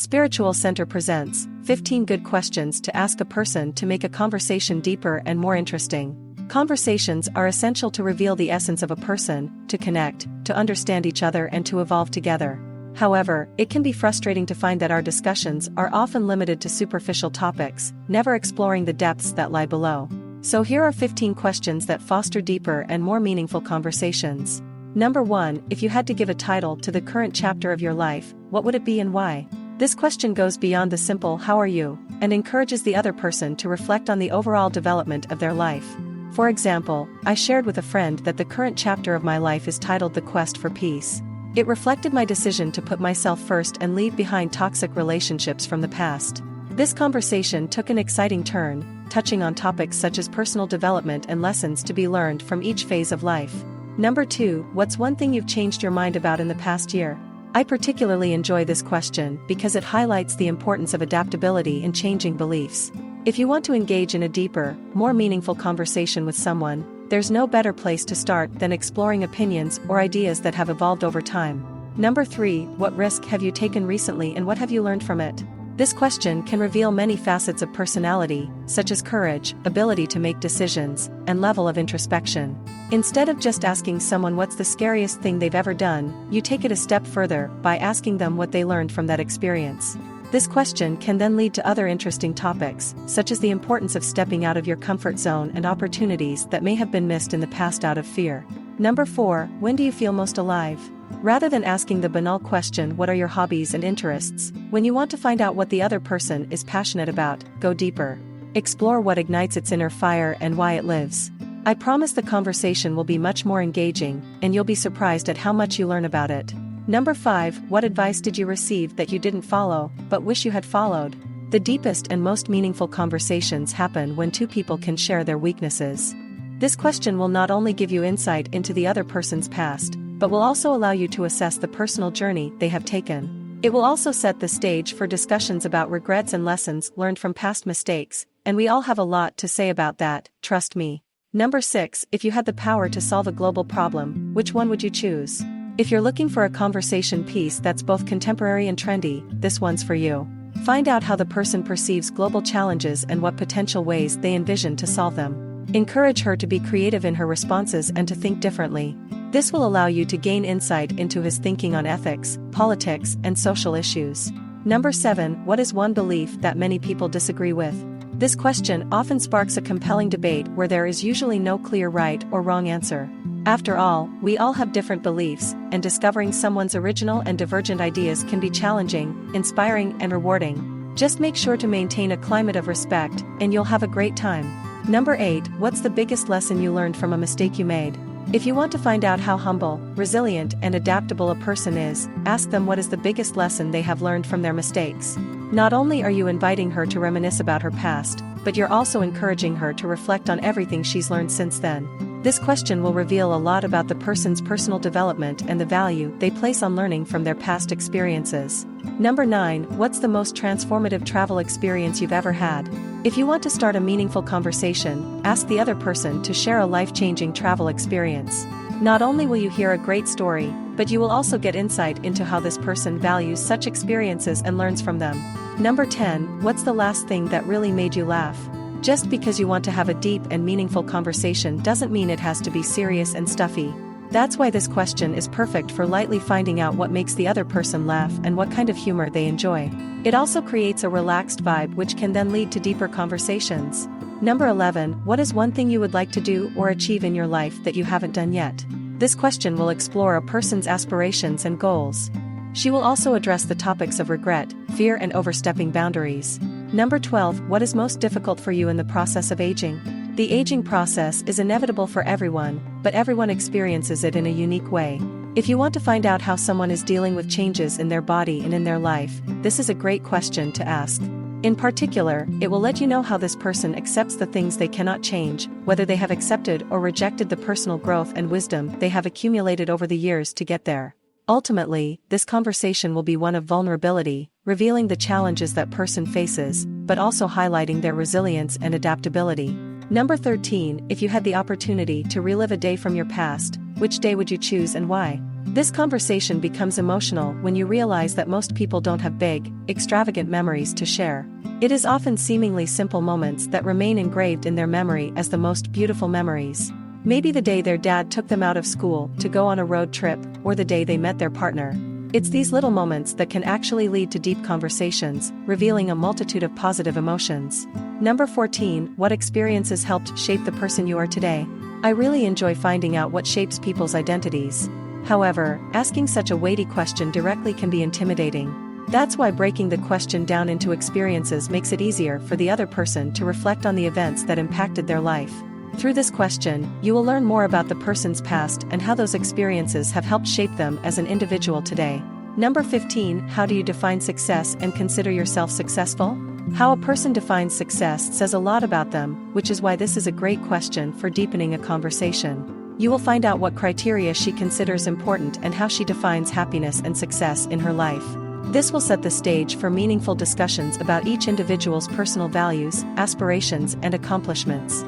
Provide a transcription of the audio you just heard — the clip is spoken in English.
Spiritual Center presents 15 good questions to ask a person to make a conversation deeper and more interesting. Conversations are essential to reveal the essence of a person, to connect, to understand each other, and to evolve together. However, it can be frustrating to find that our discussions are often limited to superficial topics, never exploring the depths that lie below. So here are 15 questions that foster deeper and more meaningful conversations. Number 1. If you had to give a title to the current chapter of your life, what would it be and why? This question goes beyond the simple "how are you?" and encourages the other person to reflect on the overall development of their life. For example, I shared with a friend that the current chapter of my life is titled The Quest for Peace. It reflected my decision to put myself first and leave behind toxic relationships from the past. This conversation took an exciting turn, touching on topics such as personal development and lessons to be learned from each phase of life. Number 2. What's one thing you've changed your mind about in the past year? I particularly enjoy this question because it highlights the importance of adaptability in changing beliefs. If you want to engage in a deeper, more meaningful conversation with someone, there's no better place to start than exploring opinions or ideas that have evolved over time. Number 3. What risk have you taken recently and what have you learned from it? This question can reveal many facets of personality, such as courage, ability to make decisions, and level of introspection. Instead of just asking someone what's the scariest thing they've ever done, you take it a step further by asking them what they learned from that experience. This question can then lead to other interesting topics, such as the importance of stepping out of your comfort zone and opportunities that may have been missed in the past out of fear. Number 4. When do you feel most alive? Rather than asking the banal question, what are your hobbies and interests, when you want to find out what the other person is passionate about, go deeper. Explore what ignites its inner fire and why it lives. I promise the conversation will be much more engaging, and you'll be surprised at how much you learn about it. Number 5. What advice did you receive that you didn't follow, but wish you had followed? The deepest and most meaningful conversations happen when two people can share their weaknesses. This question will not only give you insight into the other person's past, but will also allow you to assess the personal journey they have taken. It will also set the stage for discussions about regrets and lessons learned from past mistakes, and we all have a lot to say about that, trust me. Number 6. If you had the power to solve a global problem, which one would you choose? If you're looking for a conversation piece that's both contemporary and trendy, this one's for you. Find out how the person perceives global challenges and what potential ways they envision to solve them. Encourage her to be creative in her responses and to think differently. This will allow you to gain insight into his thinking on ethics, politics, and social issues. Number 7. What is one belief that many people disagree with? This question often sparks a compelling debate where there is usually no clear right or wrong answer. After all, we all have different beliefs, and discovering someone's original and divergent ideas can be challenging, inspiring, and rewarding. Just make sure to maintain a climate of respect, and you'll have a great time. Number 8. What's the biggest lesson you learned from a mistake you made? If you want to find out how humble, resilient, and adaptable a person is, ask them what is the biggest lesson they have learned from their mistakes. Not only are you inviting her to reminisce about her past, but you're also encouraging her to reflect on everything she's learned since then. This question will reveal a lot about the person's personal development and the value they place on learning from their past experiences. Number 9. What's the most transformative travel experience you've ever had? If you want to start a meaningful conversation, ask the other person to share a life-changing travel experience. Not only will you hear a great story, but you will also get insight into how this person values such experiences and learns from them. Number 10. What's the last thing that really made you laugh? Just because you want to have a deep and meaningful conversation doesn't mean it has to be serious and stuffy. That's why this question is perfect for lightly finding out what makes the other person laugh and what kind of humor they enjoy. It also creates a relaxed vibe which can then lead to deeper conversations. Number 11. What is one thing you would like to do or achieve in your life that you haven't done yet? This question will explore a person's aspirations and goals. She will also address the topics of regret, fear, and overstepping boundaries. Number 12. What is most difficult for you in the process of aging? The aging process is inevitable for everyone, but everyone experiences it in a unique way. If you want to find out how someone is dealing with changes in their body and in their life, this is a great question to ask. In particular, it will let you know how this person accepts the things they cannot change, whether they have accepted or rejected the personal growth and wisdom they have accumulated over the years to get there. Ultimately, this conversation will be one of vulnerability, revealing the challenges that person faces, but also highlighting their resilience and adaptability. Number 13. If you had the opportunity to relive a day from your past, which day would you choose and why? This conversation becomes emotional when you realize that most people don't have big, extravagant memories to share. It is often seemingly simple moments that remain engraved in their memory as the most beautiful memories. Maybe the day their dad took them out of school to go on a road trip, or the day they met their partner. It's these little moments that can actually lead to deep conversations, revealing a multitude of positive emotions. Number 14. What experiences helped shape the person you are today? I really enjoy finding out what shapes people's identities. However, asking such a weighty question directly can be intimidating. That's why breaking the question down into experiences makes it easier for the other person to reflect on the events that impacted their life. Through this question, you will learn more about the person's past and how those experiences have helped shape them as an individual today. Number 15. How do you define success and consider yourself successful? How a person defines success says a lot about them, which is why this is a great question for deepening a conversation. You will find out what criteria she considers important and how she defines happiness and success in her life. This will set the stage for meaningful discussions about each individual's personal values, aspirations, and accomplishments.